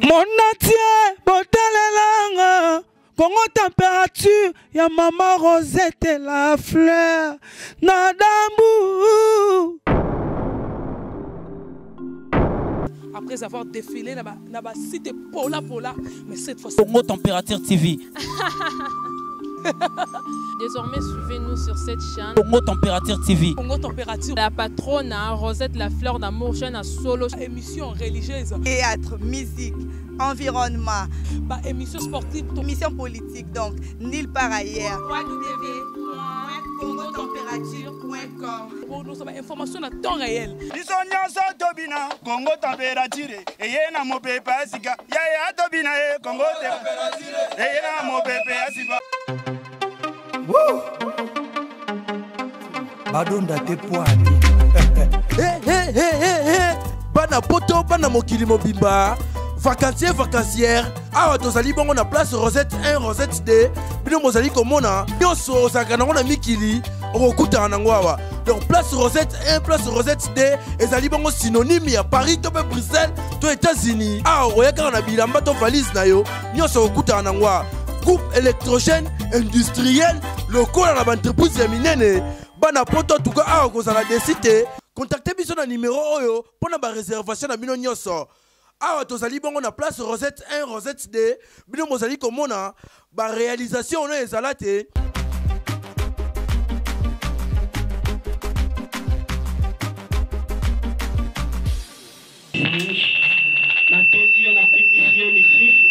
Monatie botalelanga Congo température ya maman Rosette et la fleur Nadambu. Après avoir défilé na ba site Pola mais cette fois Congo Température TV. Désormais, suivez-nous sur cette chaîne. Congo Température TV. Congo Température. La patronne, Rosette la fleur d'amour, chaîne à solo. Émission religieuse. Théâtre, musique, environnement. Bah, émission sportive. Émission politique, donc, nulle part ailleurs. www.congotempérature.com. Pour nous avoir information à temps réel. Congo Température. Et yena mo pepe asika. Ya tobina Congo Température. Et yena mo pepe asika. Badonda te poani. Bana poto bana mokili mobimba. Vacancière. Awa tozali bongo na place Rosette 1 Rosette 2. Bino mozali komona. Nyonso osaka nango na mikili. Okuta nango awa. Donc place Rosette 1 place Rosette 2 ezali bongo synonyme ya Paris to Bruxelles to États-Unis. Awa oyaka na bilamba to valise na yo. Nyonso okuta nango awa. Groupe électrogène industriel local à l'entreprise minene bana poto tuka awa kozala desite contactez biso na numéro oyo pona ba réservation na bino nyoso awa tozali bongo na place Rosette 1 Rosette 2 bino mozali komona ba réalisation ono ezala te na todio na kumbisio lisusu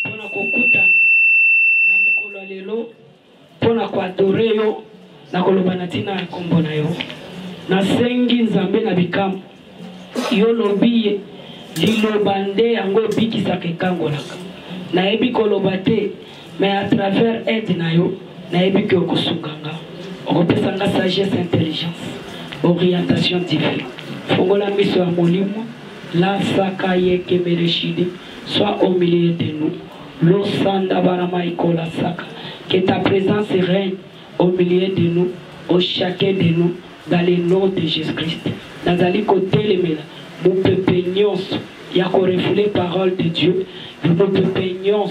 pona kokutana na mokolo lelo pona kuadore yo na koloba na tina ya kombo na yo na sengi nzambe na bikamu yo lobi liloba nde yango ebikisaka ekangolaka nayebi koloba te mais à travers aide na yo nayebi ke okosunganga okopesanga sagesse intelligence orientation divine fongola miso ya molimo la saka yeke mereshide soit au milieu de nous. L'osanda barama ikola saka. Que ta présence règne au milieu de nous, au chacun de nous, dans le nom de Jésus-Christ. Dans la côté les mela, nous peignons, yako refouler parole de Dieu. Nous peignons,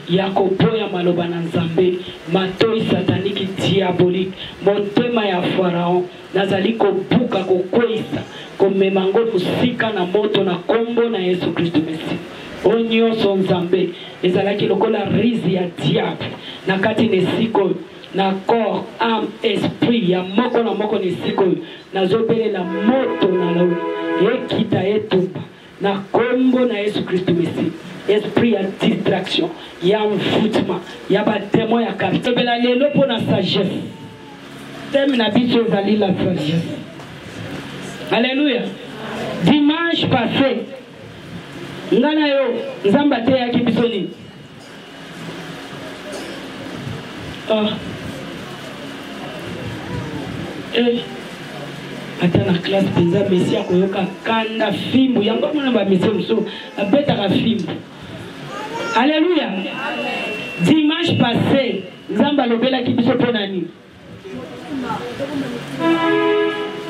yako boya maloba nzambe, matoi satanique diabolique, motema ya pharaon. Nazali ko buka ko kwesa, ko memango musika na moto na kombo na Yesu Kristo Messi. Onyo son nzambe ezalaki lokola rizi ya diable na kati nesiko na corps âme esprit ya moko na moko nesiko na zobele la moto na lo ekita etumba na kombo na Yesu Kristo Messi esprit ya distraction ya mfutma ya ba témoin ya carte bela lelo pona sagesse thème na biso ezali la sagesse. Alléluia. Dimanche passé ngana yo nzamba te ya kibisoni atana classe penza mesi akoyoka kanda fimbu yango mona ba mesi muso abetaka fimbu. Alléluia. Dimanche passé nzamba lobela kibiso pona ni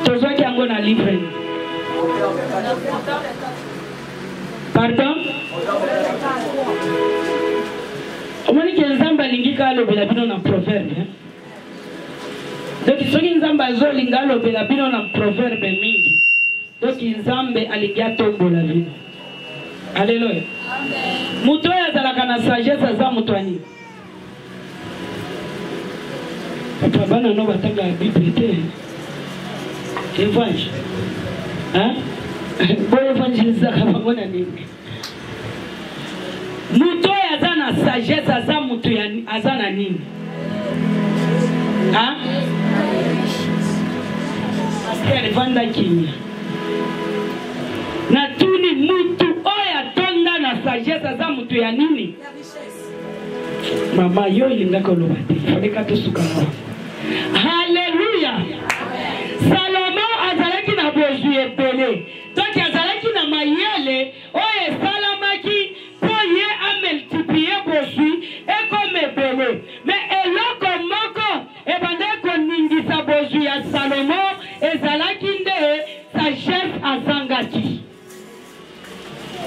tozwaki yango na livre. Pardon? Omoni ke nzamba lingika alobela bino na proverbe. Donc soki nzamba azolinga alobela bino na proverbe mingi. Donc nzambe alingia tombola bino. Alléluia. Muto ya zalaka na sagesse aza muto ani. Papa bana no batanga Bible te. Évangile. Hein? Bon évangéliste akabona nini muto yaza na sagesse aza muto ya aza na nini hein pasteur vanda kimia na tuni mutu oya tonda na sagesse aza muto ya nini mama yo ilingaka loba te faleka tosuka na haleluya. Salomon azalaki na bozu ebele donc azalaki na mayele oye salamaki poye a multiplier bozu et comme ebele mais eloko moko ebande koningisa bozu ya Salomon ezalaki nde sagesse azangaki.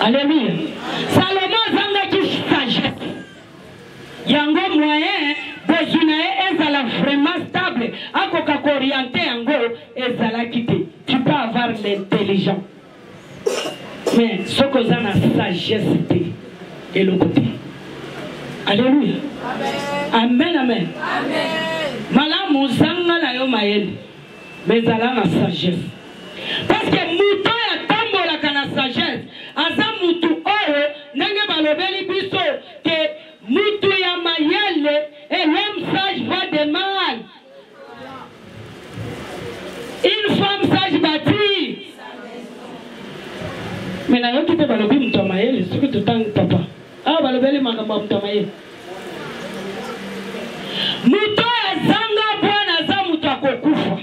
Alléluia. Salomon zangaki sagesse. Yango moyen besoin ezala vraiment stable. Akoka orienté yango ezala kité. Tu peux avoir l'intelligence. Mais ce que ça na sagesse et le côté. Alléluia. Amen. Amen. Malamu zanga na yo mayele. Mais zala na sagesse. Parce que muto ya tambola kana sagesse. Aza mutu oyo nenge balobeli biso que mutu ya mayele et l'homme sage va de mal. Une femme sage bâtit. Mais na yo kite balobi mutu ya mayele, ce que tu tang papa. Ah balobeli makambo mutu ya mayele. Muto ya zanga bwana za mutu akokufa.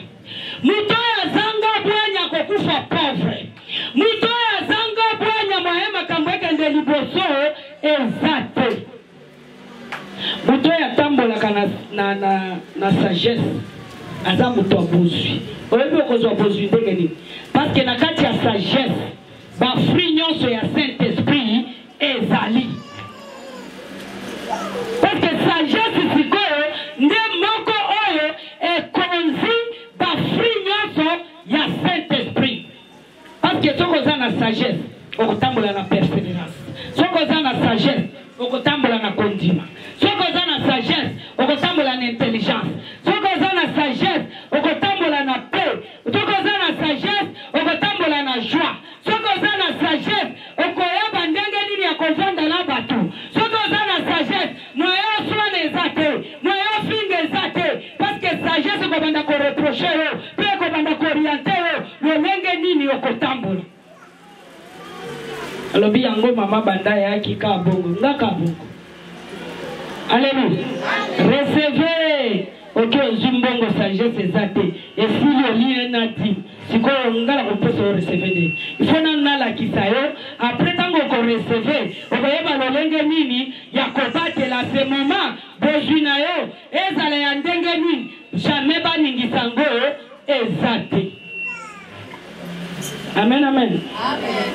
Muto ya zanga bwana akokufa pauvre. Muto ya zanga bwana mahema kambweke nde liboso ezate. Muto ya tambola kana na sagesse. Aza muto abozwi. Oyebi okozwa abozwi ndenge nini? Parce que na kati ya sagesse ba fruit nyonso ya Saint-Esprit ezali. Parce que sagesse sikoyo nde moko oyo ekonzi ba fruit nyonso ya Saint-Esprit. Parce que soko za na sagesse okotambola na persévérance. Soko za na sagesse okotambola na kondima. Soko za na sagesse okotambola na intelligence. Soko za na sagesse okotambola na paix. Soko za na sagesse okotambola na joie. Soko za na sagesse okoyeba ndenge nini ya kovanda na batu. Soko za na sagesse noyo swana ezate, noyo finga ezate. Parce que sagesse okobanda ko reprocher yo, pe okobanda ko orienter yo, lolenge nini okotambola. Alobi yango mama banda yaki ka bongo, ngaka bongo. Alléluia. Recevez. Ok, zimbongo sagesse ezate. Et si le lien n'a dit, si on a la réponse au recevoir, il faut n'en la kisayo. Après tant qu'on recevait, on voyait pas le lenge nini, yakoba la ce moment, besoin yo, ezale yandenge nini, jamais ba ningisango ezate. Amen, amen. Amen.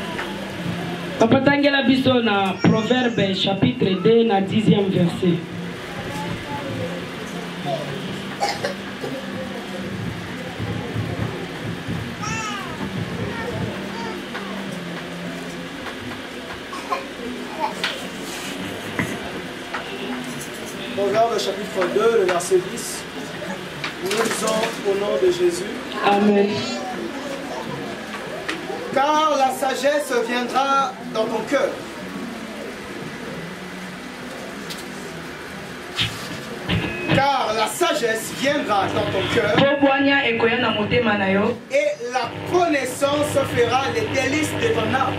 Papa tangela biso na Proverbe chapitre 2 na 10e verset. Proverbe chapitre 2, le verset 10. Nous lisons au nom de Jésus. Amen. Car la sagesse viendra dans ton cœur. Car la sagesse viendra dans ton cœur. Et la connaissance fera les délices de ton âme.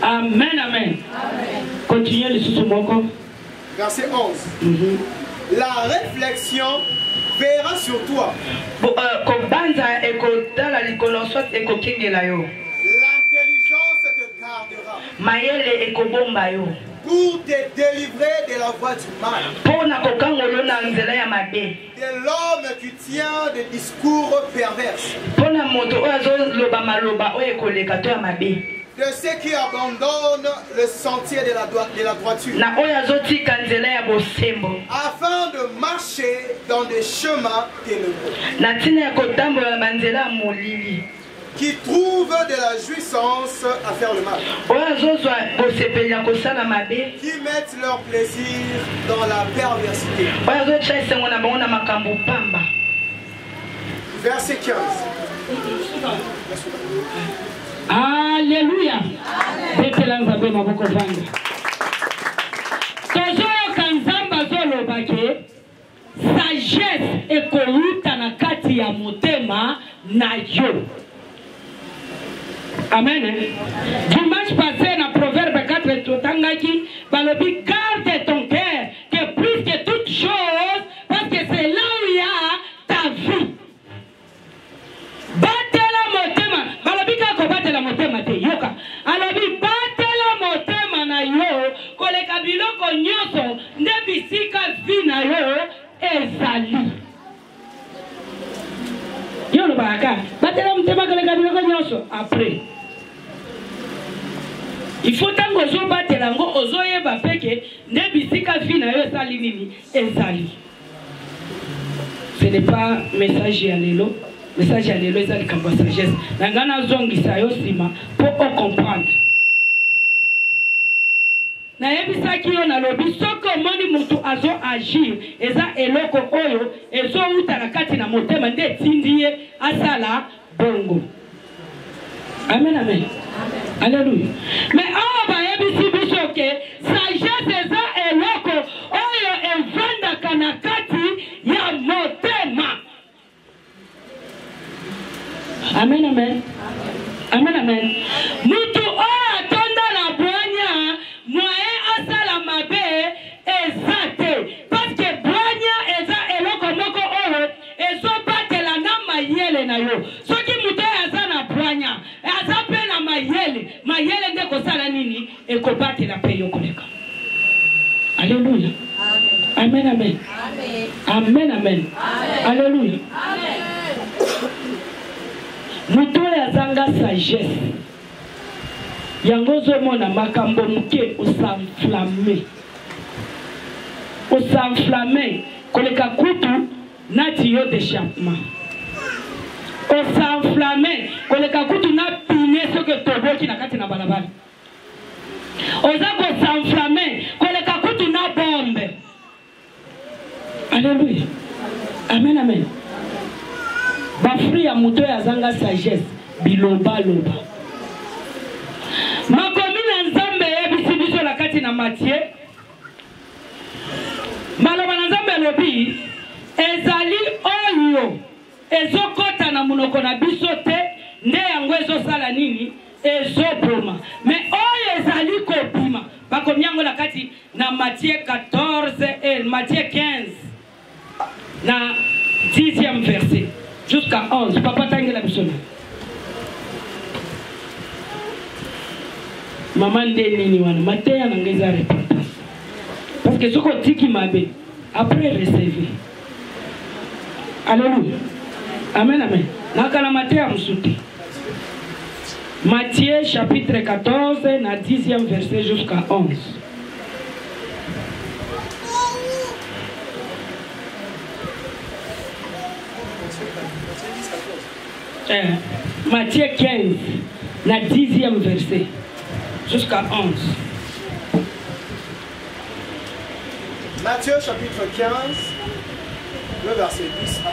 Amen, amen. Continuez le sous-mot. Verset 11. La réflexion verra sur toi. L'intelligence te gardera pour te délivrer de la voie du mal, de l'homme qui tient des discours pervers, de ceux qui abandonnent le sentier de la droiture, afin de marcher dans des chemins ténébreux, qui trouvent de la jouissance à faire le mal, qui mettent leur plaisir dans la perversité. Verset 15. Alléluia. Sagesse ekoluta na kati ya motema na yo. Amen. Dimanche passé na Proverbe 4 totangaki balobi garde ton cœur que plus que toute chose parce que c'est là où il y a ta vie. Batela motema balobi ka ko batela motema te yoka. Alobi batela motema na yo koleka biloko nyoso nde bisika vi na yo ezali. Yo le baka. Batela mtema kale kabila nyoso après. Il faut tango zo batela ngo ozoye ba peke ne bisika fina yo sali nini ezali. Ce n'est pas message à l'élo. Message à l'élo ezali kamba sagesse. Nangana zongi sa yo sima pour comprendre. Na yebisa ki yo na lobi soko moni mutu azo agir eza eloko oyo ezo uta na kati na motema nde tindie asala bongo. Amen amen. Alléluia. Mais on va yebisi biso ke sagesse eza eloko oyo evanda kana kati ya motema. Amen amen. Amen amen. Mutu oyo atonda na bwanya moyen asala mabe ezate parce que bwanya eza eloko moko oyo ezo batela na mayele na yo soki mutu aza na bwanya aza pe na mayele nde kosala nini ekobatela pe yo koleka. Alléluia. Amen amen. Amen amen. Alléluia. Mutu azanga sagesse yango zomona makambo muke osanflamme koleka kutu na tiyo d'échappement osanflamme koleka kutu na pine soki toboki na kati na balabala oza kosanflamme koleka kutu na bombe. Alléluia. Amen amen. Bafri ya muto ya zanga sagesse biloba loba makomi na nzambe yebisi biso na kati na Matthieu maloba na nzambe lobi ezali oyo ezokota na munoko na biso te nde yango ezosala nini ezoboma mais oyo ezali kobima bakomi yango na kati na Matthieu 14 et Matthieu 15 na 10e verset jusqu'à 11. Papa tangela biso. Maman nini wana mateya na ngeza reportage. Parce que soko tiki mabe après recevoir. Alléluia. Amen amen. Nakala mateya musuti. Matthieu chapitre 14 na 10e verset jusqu'à 11. Matthieu 15, la 10e verset, jusqu'à 11. Matthieu chapitre 15, le verset 10 à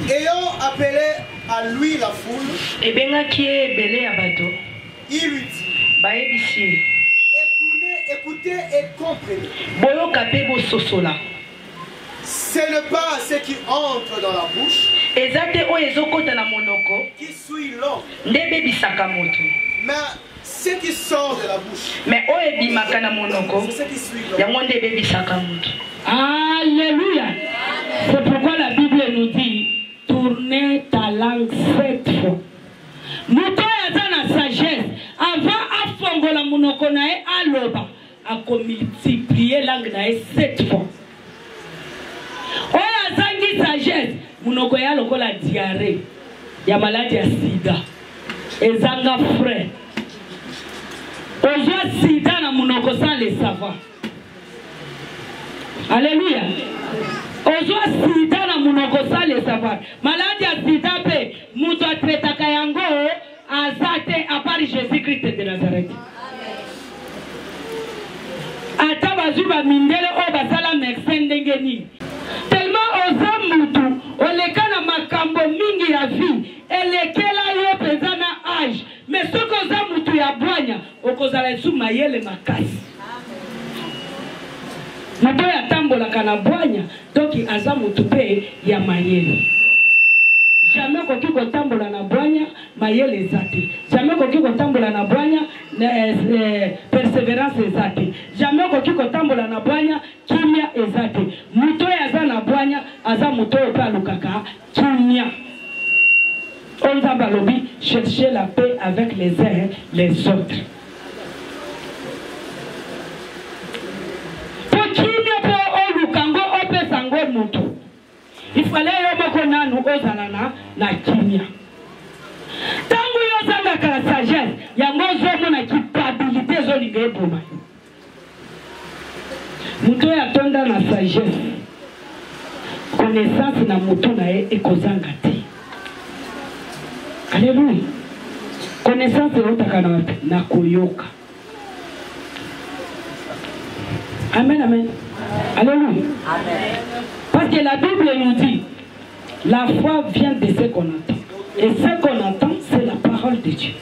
11. Ayant appelé à lui la foule, il lui dit, écoutez et comprenez. Ce n'est pas ce qui entre dans la bouche qui suit l'homme, mais ce qui sort de la bouche, c'est ce qui suit l'homme. Alléluia. C'est pourquoi la Bible nous dit tournez ta langue 7 fois. Muto yazana sagesse avant afongola monoko na e aloba ako multiplier langue na e 7 fois. Oya zangi sagesse munoko ya lokola diarrhée ya maladie ya sida ezanga frère ozwa sida na munoko sans le savoir. Alléluia. Ozwa sida na munoko sans le savoir. Maladie ya sida pe muto atretaka yango azate à part Jésus-Christ de Nazareth. Ata bazuba mindele o basala médecin ndengeni. Tellement oza mutu oleka na makambo mingi ya vie elekela yo peza na âge mais soko oza mutu ya bwanya okozala su mayele makasi. Mutu ya tambolaka na bwanya donc aza mutu pe ya mayele. Jamais koki kotambola na bwanya mayele ezate. Jamais koki kotambola na bwanya persévérance ezate. Jamais koki kotambola na bwanya kimia ezate. Muto yaza na bwanya aza muto pa lukaka kimia. On va balobi chercher la paix avec les uns les autres. Po kimia po olukango ope sango muto. il fallait que nous ozalana na kimia. Tangu yo zanga ka sagesse, ya ngozo na culpabilité zo ligeboma. Muto ya tonda na sagesse. Connaissance na muto na e kozanga te. Alléluia. Connaissance yotaka na koyoka. Amen, amen. Alléluia. Amen. Parce que la Bible nous dit, la foi vient de ce qu'on entend. Et ce qu'on entend, c'est la parole de Dieu.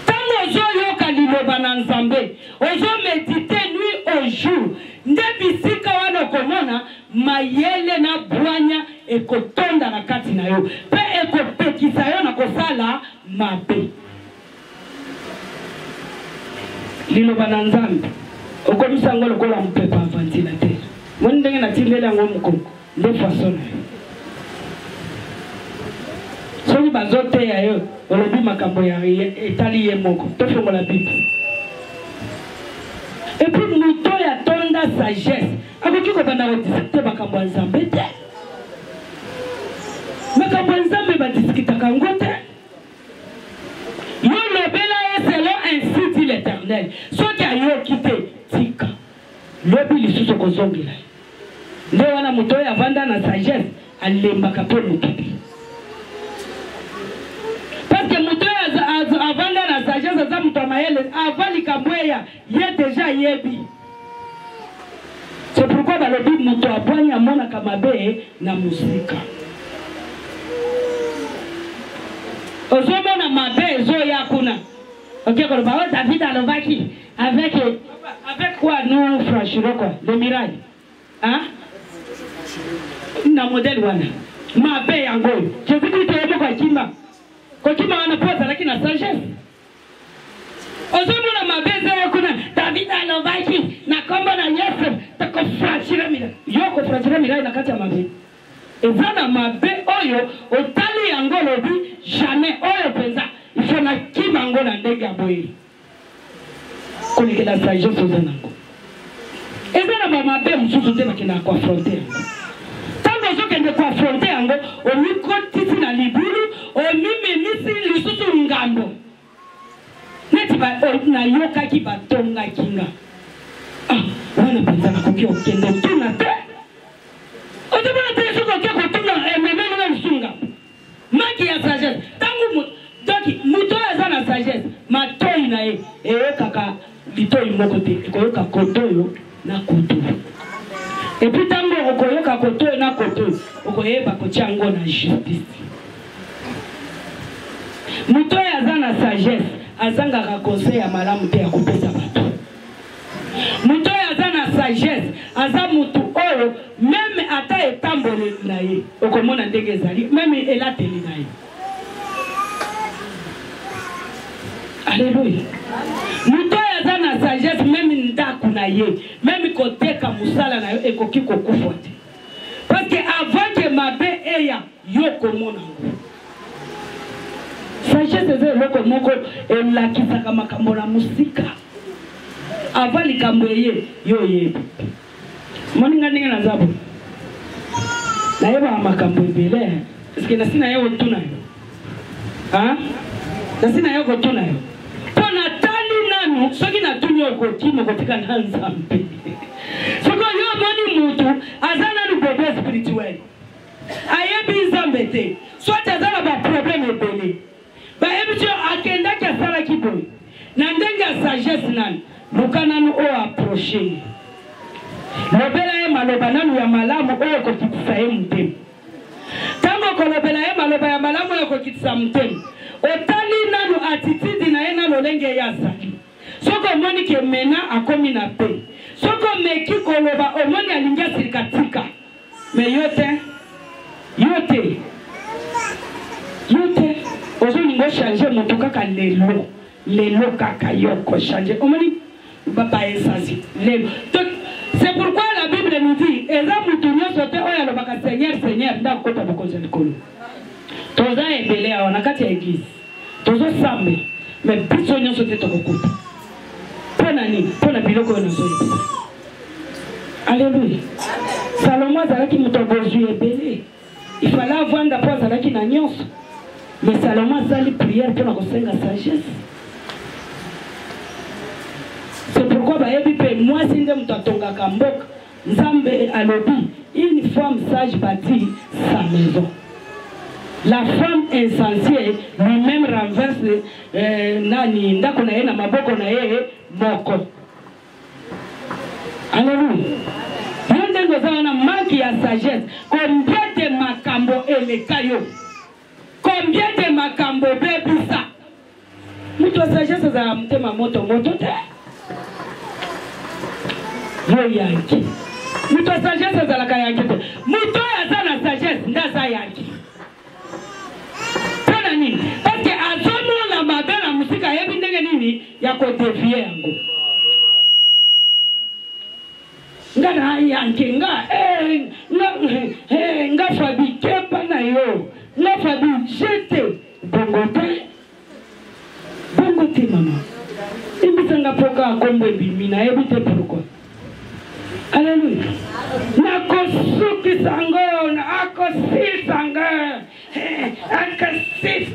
Tant que nous avons médité nuit au jour, ndebisika wana komona mayele na bwanya ekotonda na kati na yo pe ekopekisa yo na kosala mabe liloba na Nzambe okomisa ngo lokola mpepa ventilateur moni ndenge na tindela ngo mukoko nde façon na yo soki bazoteya yo olobi makambo ya etali ye moko tofongola Bible. Et puis nous ya tonda sagesse akoki ko banda ko discuter makambo ya Nzambe te makambo ya Nzambe ba discuter kango te yo lobela ye selon ainsi dit l'Éternel soki ayo kite tika lobi lisusu kozongela nde wana moto ya vanda na sagesse alembaka pe mokibi parce que moto ya vanda na sagesse aza moto ya mayele avant likambweya ye déjà yebi. C'est pourquoi dans le Bible moto abwanya mona kamabe na musika. Ozomona mabe zo yakuna. OK ko ba David alovaki avec quoi nous franchirons quoi le mirail. Hein? Na modèle wana. Mabe yango. Je dis que tu es kwa kima. Kwa kima wana poza lakini na sagesse. Ozomona mabe zo yakuna David alovaki na komba na Yesu. Yoko frachira mira na kati ya mabe. Ezana mabe oyo otali yango lobi jamais oyo penza ifona kimango na ndege aboyi. Kolekela sagesse ozana ngo. Ezana mabe mususu te bakina ko affronter. Tango zo kende ko affronter yango o mikotiti na libulu o mimemisi lisusu ngambo. Neti ba na yoka ki batonga kinga. Ah, wana penza na koki okende tuna te. Odebona te soko ke ko tuna ememelo na msunga. Maki ya sagesse. Tangu doki muto ya zana sagesse. Matoi na e kaka litoi moko te. Koyoka kotoyo na koto. Et puis tango okoyoka kotoyo na koto. Okoyeba kochango na justice. Muto ya zana sagesse. Azanga ka conseil ya malamu te ya kopesa bato. Muto ya zana sagesse aza mutu oyo même ata etambole na ye okomona ndenge ezali même elateli na ye. Alléluia. Muto ya zana sagesse même ndaku na ye même koteka musala na yo ekoki kokufa te parce que avant que mabe eya yo komona ngo sagesse eze loko moko elakisaka makambo na musika avant likambo ye yo ye moninga ninga na zabo na yeba makambo ebele parce que nasina yo tuna yo hein nasina yo ko tuna yo pona tali nanu soki na tunyo ko timo ko tika na Nzambe soko yo moni mutu azana lu bebe spirituel ayebi Nzambe te soit azana ba problème ebele ba ebitio akenda ka sala kiboy na ndenga sagesse nani lukananu o approcher lobela ye maloba nanu ya malamu oyo kokitisa ye mutema tango kolobela ye maloba ya malamu oyo kokitisa mutema otali nanu attitude na ye nanu lenge ya zaki soko omoni ke mena akomi na pe soko meki koloba omoni alingia sirikatika me yote ozolingo changer moto kaka lelo kaka yoko changer omoni baba esasi lelo. C'est pourquoi la Bible nous dit eza mutu nyonso te oyo alobaka Seigneur nda kota bokonzi likolo toza ebele awa na kati ya église tozosambe mais biso nyonso te tokokuta mpona nini mpona biloko oyo nazoyebisa. Alléluia. Salomon azalaki moto bozwi ebele. Il fallait avoir d'abord azalaki na nyonso. Mais Salomon azali prière pour la kosenga sagesse. C'est pourquoi bayebi pe moi sinde moto atongaka mboka. Nzambe alobi, une femme sage bâtit sa maison. La femme insensée lui-même renverse nani ndako na ye na maboko na ye moko. Alléluia. Yonde ngozana manque ya sagesse. Combien de makambo elekayo? Combien de makambo bebisa? Mutu wa sagesse za mtema moto te. Yo yanki. Mutu wa sagesse za laka yanki te. Mutu ya zana sagesse ndaza yanki. Parce que à ce moment-là, ma belle la musique a été nini ya ko défier yango. Ngana yanke nga fabriqué pana yo. Nga fabriqué jeté bongote maman. Ibisanga poka kombo bimina ebite pourquoi. Alléluia. Nakosuki sango na akosi sanga. Akasi.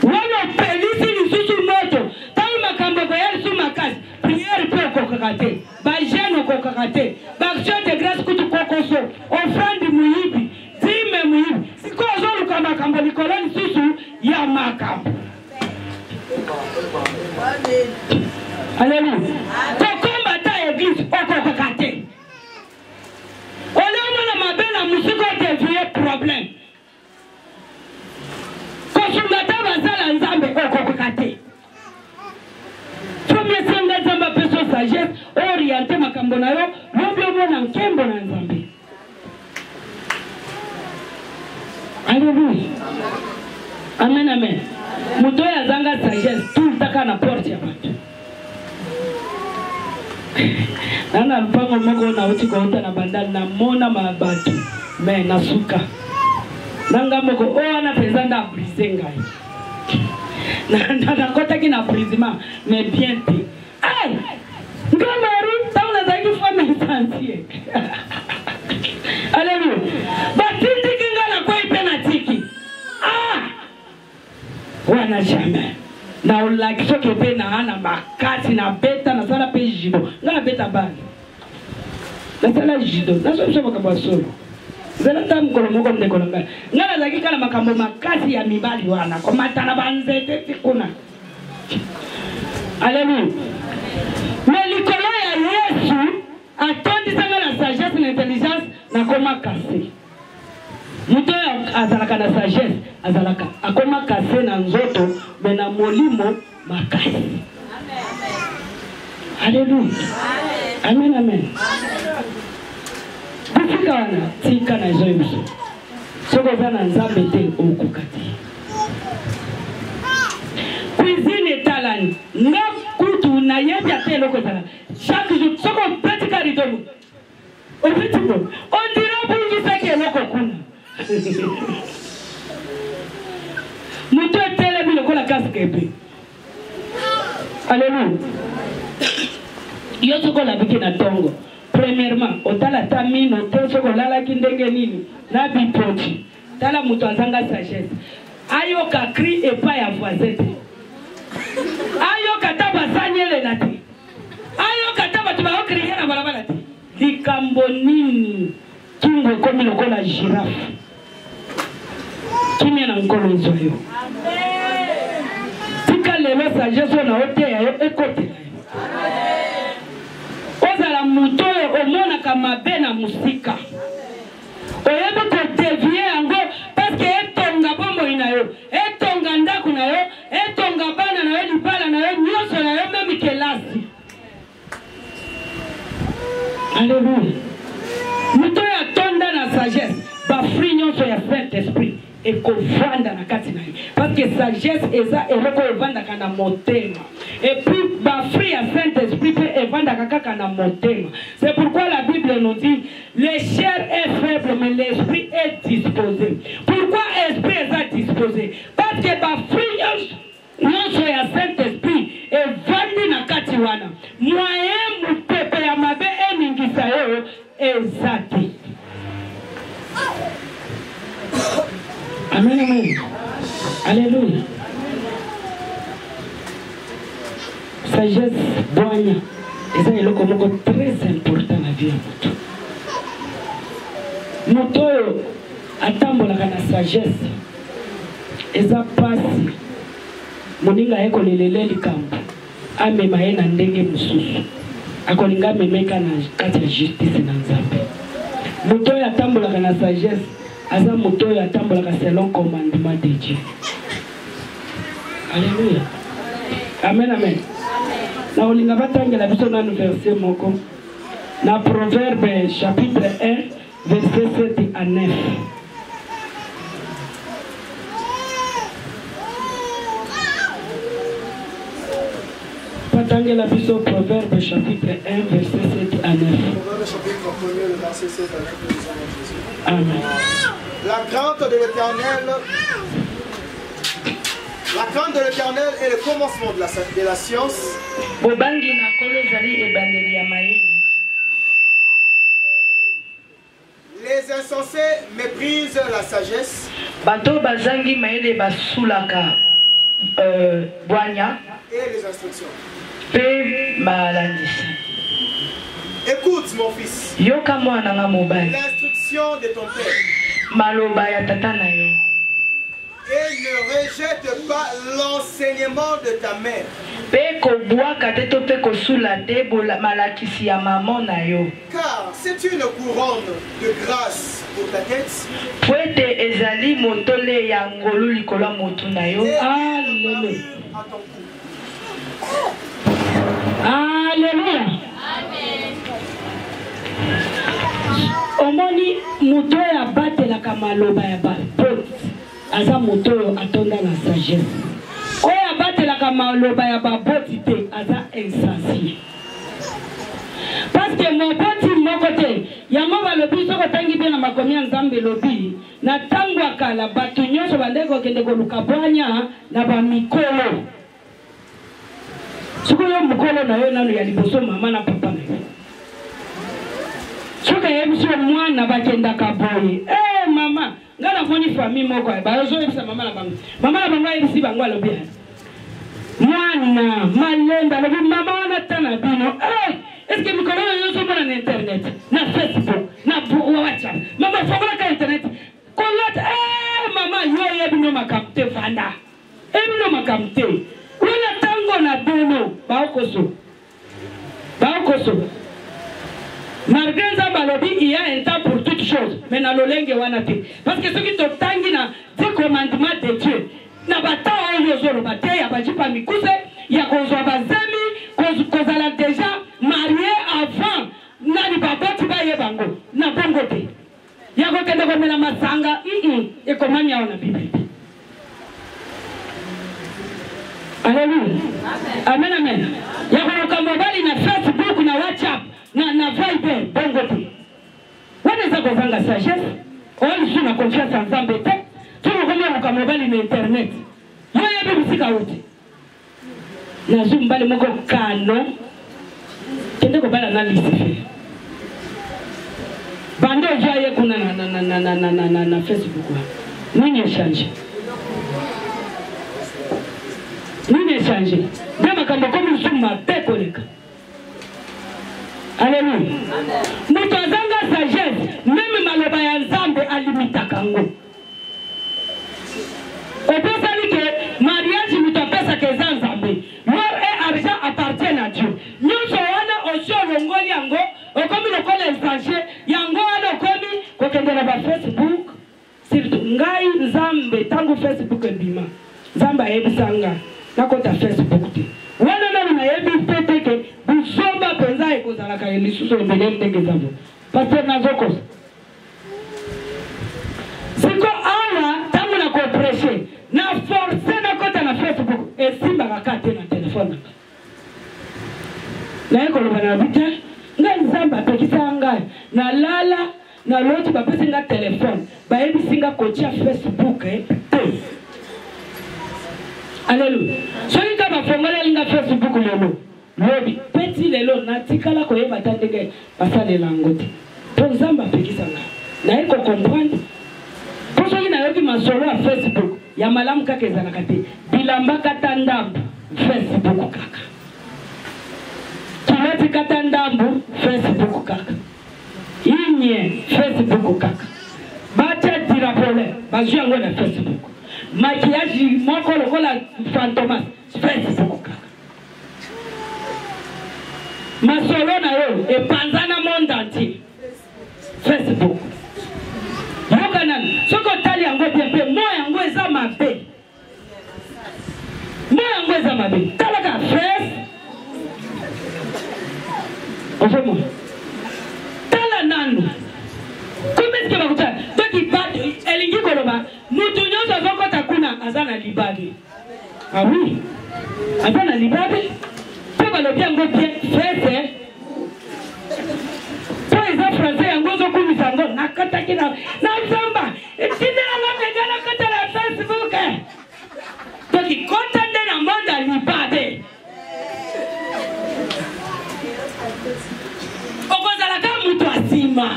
Wana pelisi ni susu moto. Tawi makambo kwa yali su makasi. Prière pour kokakate. Bajeno kokakate. Baction de grâce kutu kokoso. Offrande muhibi. Zime muhibi. Siko ozolu kama makambo nikoloni susu ya makambo. Alléluia. Kokomba ta église okokakate. Ole mwana mabena musiko devient problème. Kosungata bazala nzambe okokakate. Premier senga nzamba peso sagesse orienté makambo na yo lobi mwana nkembo na nzambe. Alléluia. Amen amen. Muto ya zanga sagesse tout taka na porte ya bato. Nana lupango moko na uti ko uta na bandali na mona mabatu me nasuka nanga moko ana pezanda brise ngai na kota ki na brisement mais bien te ai ngamaru tauna zaki femme insantie. Alléluia. Batindi kingala kwa penatiki wana jamais na ulaki soke pe na ana makati na beta na sala pe jido na beta bani na sala jido na so shaba kwa solo zela tam ko mo ko ndeko nga ngala zaki kala makambo makati ya mibali wana kwa matana banzete tikuna. Alléluia. Mais likolo ya Yesu atondi sanga na sagesse na intelligence na koma kase. Muto azalaka na sagesse azalaka akoma kase na nzoto mena molimo makasi. Alléluia. Amen amen. Bifika wana tika na zoyuso. Soko zana nzambe te okukati. Cuisine talani nga kutu na yebi ate loko zana. Chaque jour soko pratika ridomo. Obitibo on dira bungi sake loko kuna. Muto tele bi lokola kaskepe. Alléluia. Yo soko la biki na tongo. Premièrement, otala tamino te soko lala kindenge nini na bipoti. Tala muto azanga sagesse. Ayo ka cri et pas ya voisette. Ayo kataba sanyele nati. Ayo kataba tuba okriya na balabala ti. Likambo nini kingo komi lokola girafe. Kimi na nkolo nzoyo. Tika lelo sagesse na ote ya yo ekote na yo. Ozala muto omona kama bena musika. Oyebe ko devie yango parce que etonga bombo ina yo. Etonga ndaku na yo, etonga bana na yo, libala na yo, nyoso na yo memi kelasi. Alléluia. Muto ya tonda na sagesse, ba free nyoso ya Saint-Esprit. Et qu'on vende na katina. Parce que sagesse eza eloko evanda kana motema. Et puis ba free à Saint-Esprit peut evanda kaka na motema. C'est pourquoi la Bible nous dit le chair est faible mais l'esprit est disposé. Pourquoi esprit est disposé? Parce que ba free non ya Saint-Esprit evandi na kati wana. Moyen mupepe ya mabe eningisa yo et ezate. Amen, amen. Alléluia. Sagesse, boigna. Et ça, il est très important dans la vie de Moto. Moto, attends, la sagesse. Et ça passe. Moninga eko lelele likambo. Ame maena ndenge mususu. Akolinga memeka na kati ya justice na Nzambe. Moto ya tambola na sagesse. Aza moto ya tambola selon commandement de Dieu. Alléluia. Amen, amen. Na olinga batangela biso na verset moko. Na Proverbe chapitre 1 verset 7 à 9. Batangela biso Proverbe chapitre 1 verset 7 à 9. Proverbe chapitre 1 le verset 7 à 9 de Jésus. Amen. La crainte de l'Éternel. La crainte de l'Éternel est le commencement de la science. Les insensés méprisent la sagesse. Et les instructions. Écoute mon fils. L'instruction de ton père. Et ne rejette pas l'enseignement de ta mère. Car c'est une couronne de grâce pour ta tête. Et alléluia. Omoni moto ya batela kamaloba ya bapot. Aza moto atonda na sagesse. Oya batela kamaloba ya baboti te aza insensé. Parce que mon boti moko te yango balobi soko tangi bien na makomi ya Nzambe lobi na tango akala batu nyonso bandeko kende koluka bwanya na bamikolo. Soko yo mukolo na yo nanu ya liboso mama na papa na yo. Soka yebiso mwana bakenda kaboye. Mama, ngala foni famille moko ba zo yebisa mama na bango. Mama na bango yebisi bango alobi. Mwana malemba lobi mama wana tana bino. Est-ce que mikolo yo so na internet, na Facebook, na WhatsApp. Mama fongola ka internet. Kolot mama yo yebino makamte fanda. Ebino makamte. Wala tango na bino ba okoso. Ba okoso. Malgré ça, il y a un temps pour toutes choses. Mais dans le langue, parce que ceux qui sont tangis dans les commandements de Dieu, n'a pas tant de choses, il y a pas de mikuse, il y a qu'on soit zemi, qu'on a déjà marié avant, n'a pas de tiba yebango, n'a pas de côté. Il y a qu'on a comme la masanga, et comment il y a la Bible. Alléluia. Amen, amen. Il y a qu'on a mobile, na Facebook, na WhatsApp. Na vibe bongo te. Wanaweza kuvanga sagesse. Wali suna confiance en Nzambe te. Tuko kama ukamobali na internet. Yeye bibi sika wote. Na zumbali moko kano. Kende ko bala na lisife. Bando jaye kuna na Facebook wa. Nini change? Nini change? Ndama kama komi suma peko leka. Alléluia. Moto azanga sagesse, même maloba ya Nzambe alimita kango. On peut dire que mariage moto pesa ke Nzambe. Mort et argent appartiennent à Dieu. Nous wana osho longoli yango, okomi lokola étranger, yango wana okomi kokendela ba Facebook. Surtout ngai Nzambe tango Facebook bima. Nzambe ayebisanga nakota Facebook te. Wana nani na yebi peteke busomba penza ekozala ka elisuso mbele ndenge zabo. Pasteur nazoko. Siko awa tangu na kopreshe na force na kota na Facebook esimba kakate na telefone. Na yeko lobana bita ngai Nzamba pekisa ngai na lala na loti bapesi nga telefone ba yebi singa kocha Facebook Alléluia. Soki ka bafongola linga Facebook lelo. Lobi petit lelo na tikala koyeba tandenge basale langote. Pour Zamba Pekisanga. Naïko comprendre. Pour ceux qui n'avaient pas ma solo à Facebook, il y a Malam Kakezanakate. Bilamba Katandambu, Facebook Kaka. Kilati Katandambu, Facebook Kaka. Inye, Facebook Kaka. Bacha Tirapole, Bajuango na Facebook. Maquillage, Moko Lokola Fantomas, Facebook Kaka. Ma solo na yo, et Panzana monde entier. Facebook. Yokanan, soko tali yango bien pe, moi yango eza mabe. Moi yango eza mabe. Talaka face. Ofomo. Tala nanu. Comment est-ce que va kuta? Donc il bat elingi koloba, mutu nyonso zokota kuna azana libabe. Ah oui. Azana libabe. Pe balobi yango bien face. Français yango zo kumisa ngo nakata kina na zamba etindela ngapega na kata la Facebook donc kontende na mbanda libabe okozala ka mutu asima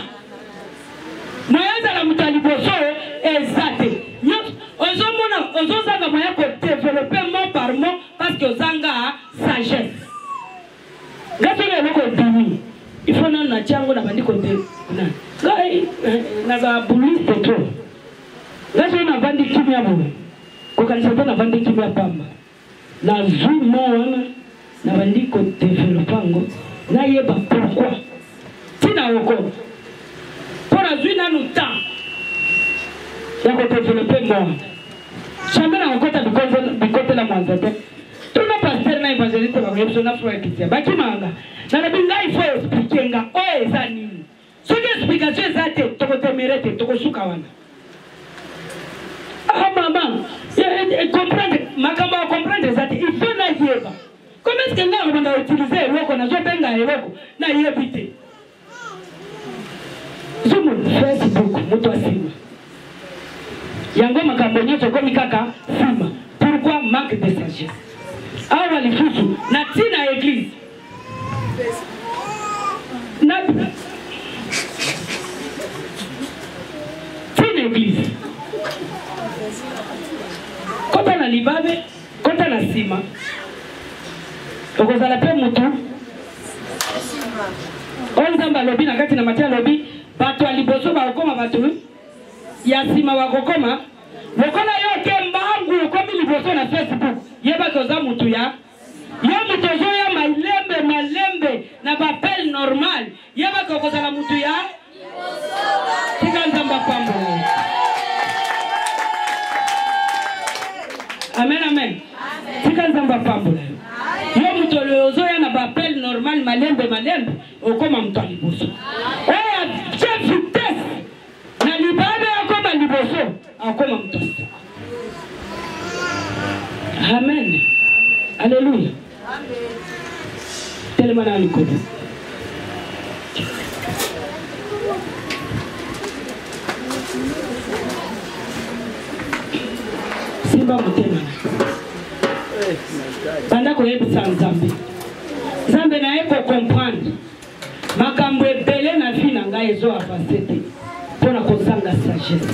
mayazala mutu aliboso ezate ozomona ozozanga moya ko développer mot par mot parce que ozanga sagesse gasolo loko dimi. Il faut non na chango na bandi côté na ngai na za police petrol ngaso na bandi kimia bo ko kanisa na bandi kimia pamba na zumo wana na bandi ko developango na yeba pourquoi tina oko pour azwina no temps ya ko developer moi jamais na okota bikote la mwanzate tuna pasteur na evangeliste ba yebso na frère kitia bakimanga na binga il faut expliquer nga o eza nini soki explication eza te tokotemere te tokosuka wana ah maman comprendre makambo ya comprendre eza te il faut na yeba comment est-ce que nga obanda utiliser eloko nazobenga eloko na yebi te zumu Facebook moto asima yango makambo nyonso komi kaka sima pourquoi manque de sagesse awa lifusu na tina église tina église kota na libabe kota na sima okozala pe mutu onzamba lobi na kati na matia lobi bato ya liboso bakokoma bato ya sima bakokoma lokola yo ke mbangu komi liboso na Facebook yeba koza mutu ya yo mutu ya malembe na bapel normal yeba koza la mutu ya tika nzamba pambo. Amen. Tika nzamba pambo. Yo mutu ya na bapel normal malembe okoma mutu liboso oya chef vitesse na libabe akoma liboso akoma mutu. Amen. Alléluia. Amen. Tellement dans le code. Simba mutema. Banda ko yebisa Nzambe. Nzambe na eko comprendre. Makambo ebele na vie na ngai ezo avancer te. Pona kozanga sagesse.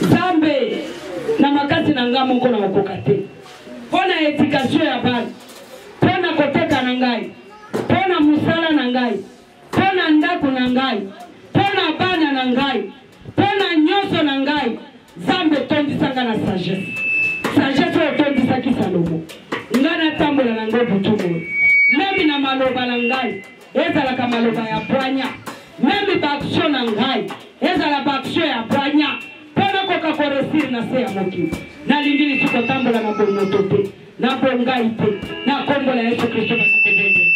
Nzambe na makasi na nga moko na okokate. Pona éducation ya bana. Pona koteka na ngai. Pona musala na ngai. Pona ndako na ngai. Pona bana na ngai. Pona nyoso na ngai. Nzambe tondisanga na sagesse. Sagesse otondisaki Salomo. Ngana tambola na ngo butumo. Memi na maloba na ngai. Ezalaka maloba ya bwanya. Memi baksio na ngai. Ezala baksio ya bwanya. Pona koka koresir na se ya moki. Na lindili tuko tambola na bomoto te. Na bongai te. Na kombo la Yesu Kristo na kubende.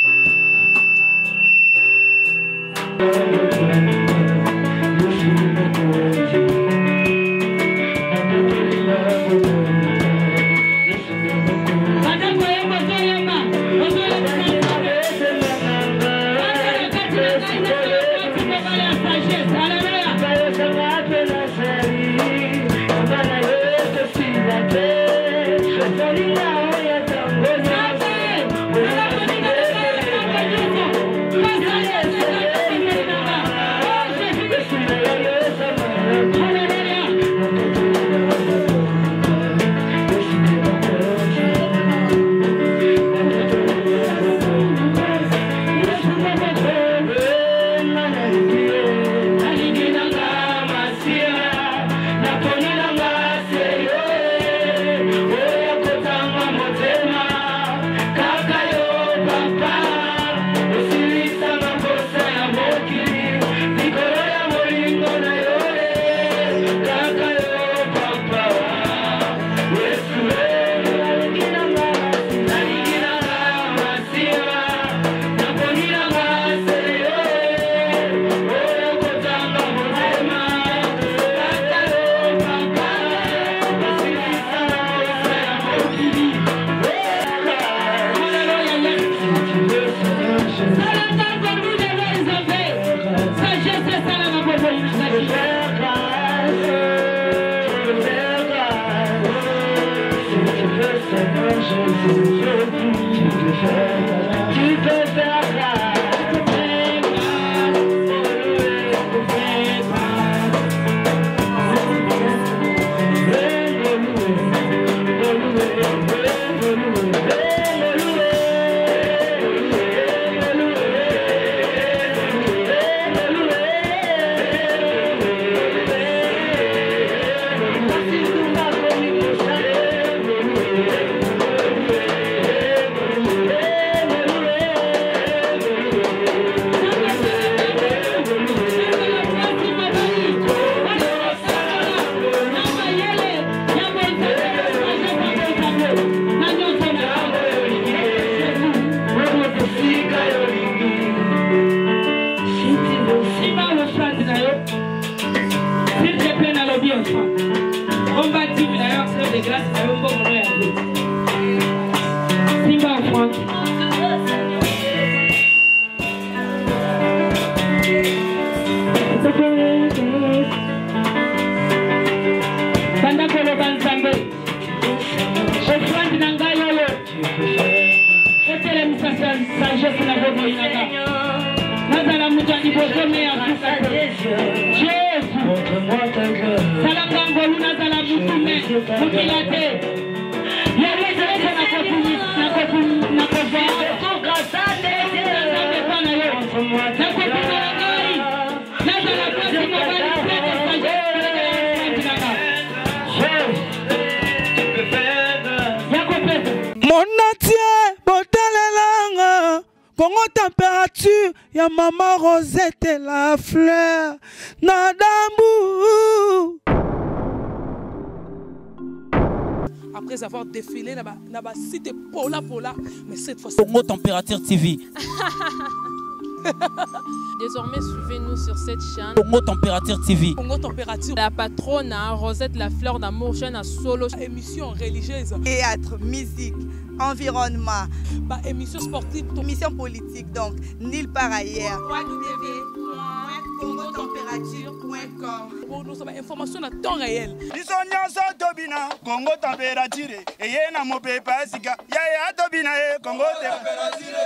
On va dire d'ailleurs que de grâce à un bon moment. Simba Franck. Banda Kolo Banzambe. Offrande Nangayo. Etele Moussa Sagesse na Bobo Inaga. Nazala Moutani Bosome Afrika. Jésus. Salangango Luna Zala Moutume. Moukilate. Yale Zalete na Kopuni. Na Kopuni. Na Kopuni. Tukasande. Nazambe Pana yo. Na Kopuni Nangai. Nazala Pasi Mabali. Monatie botelelanga Congo température ya maman Rosette la fleur Nadambu. Après avoir défilé dans site Pola, mais cette fois-ci Congo Température TV. Désormais, suivez-nous sur cette chaîne. Congo Température TV. Congo Température. La patronne Rosette la fleur d'amour, chaîne à solo, émission religieuse. Théâtre, musique, environnement. Émission sportive. Émission politique, donc, nulle part ailleurs. www.congotempérature.com. Pour nous avoir information à temps réel. Congo Température. Et y a mon pépé, Congo Température.